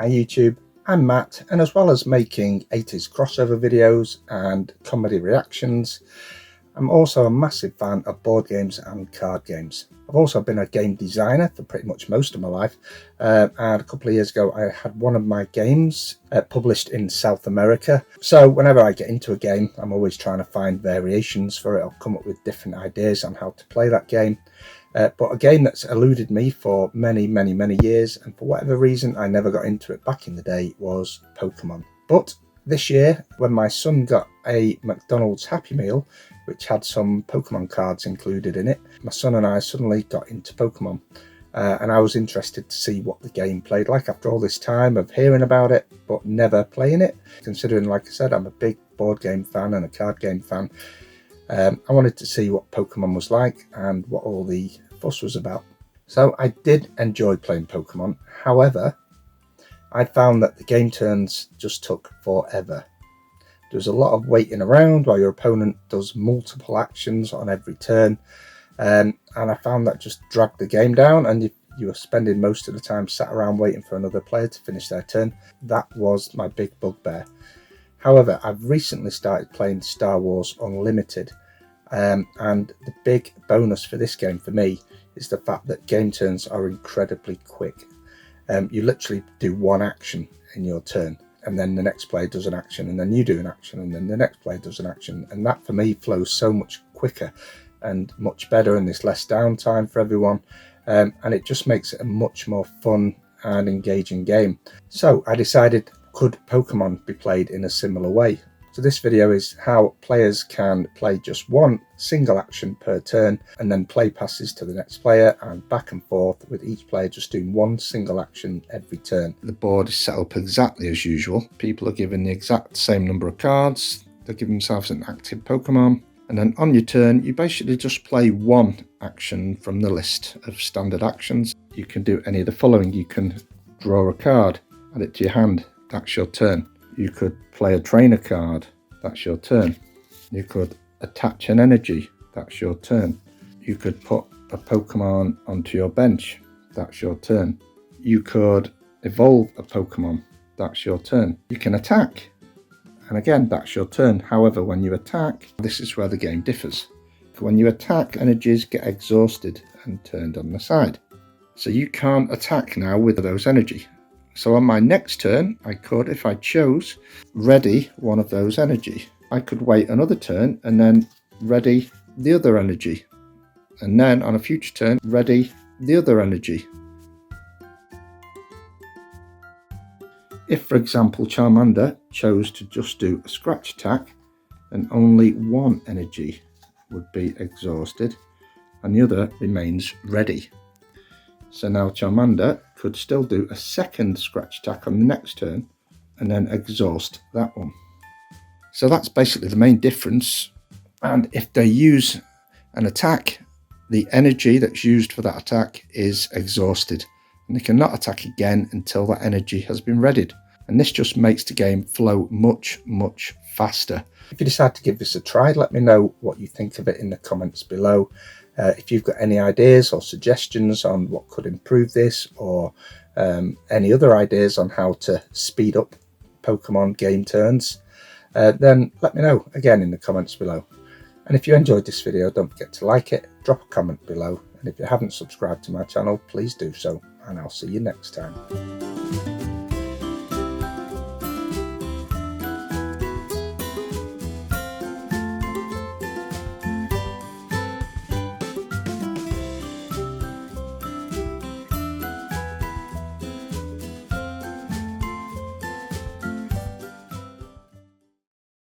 Hi YouTube, I'm Matt, and as well as making 80s crossover videos and comedy reactions, I'm also a massive fan of board games and card games. I've also been a game designer for pretty much most of my life, and a couple of years ago I had one of my games published in South America. So whenever I get into a game, I'm always trying to find variations for it. I'll come up with different ideas on how to play that game. But a game that's eluded me for many years, and for whatever reason I never got into it back in the day, was Pokemon. But this year, when my son got a McDonald's Happy Meal, which had some Pokemon cards included in it, my son and I suddenly got into Pokemon. And I was interested to see what the game played like after all this time of hearing about it, but never playing it. Considering, like I said, I'm a big board game fan and a card game fan. I wanted to see what Pokemon was like and what all the fuss was about. So I did enjoy playing Pokemon. However, I found that the game turns just took forever. There's a lot of waiting around while your opponent does multiple actions on every turn, and I found that just dragged the game down, and you were spending most of the time sat around waiting for another player to finish their turn. That was my big bugbear. However, I've recently started playing Star Wars Unlimited, and the big bonus for this game for me is the fact that game turns are incredibly quick. You literally do one action in your turn, and then the next player does an action, and then you do an action, and then the next player does an action, and that for me flows so much quicker and much better, and there's less downtime for everyone, and it just makes it a much more fun and engaging game. So I decided, could Pokemon be played in a similar way? So this video is how players can play just one single action per turn, and then play passes to the next player and back and forth, with each player just doing one single action every turn. The board is set up exactly as usual. People are given the exact same number of cards. They give themselves an active Pokemon, and then on your turn you basically just play one action from the list of standard actions. You can do any of the following. You can draw a card, add it to your hand, that's your turn. You could play a trainer card, that's your turn. You could attach an energy, that's your turn. You could put a Pokemon onto your bench, that's your turn. You could evolve a Pokemon, that's your turn. You can attack, and again, that's your turn. However, when you attack, this is where the game differs. When you attack, energies get exhausted and turned on the side. So you can't attack now with those energy. So on my next turn, I could, if I chose, ready one of those energy. I could wait another turn and then ready the other energy. And then on a future turn, ready the other energy. If, for example, Charmander chose to just do a scratch attack, then only one energy would be exhausted and the other remains ready. So now Charmander could still do a second scratch attack on the next turn and then exhaust that one. So that's basically the main difference. And if they use an attack, the energy that's used for that attack is exhausted, and they cannot attack again until that energy has been readied. And this just makes the game flow much faster. If you decide to give this a try, let me know what you think of it in the comments below. If you've got any ideas or suggestions on what could improve this, or any other ideas on how to speed up Pokemon game turns, then let me know again in the comments below. And if you enjoyed this video, don't forget to like it, drop a comment below, and if you haven't subscribed to my channel, please do so, and I'll see you next time.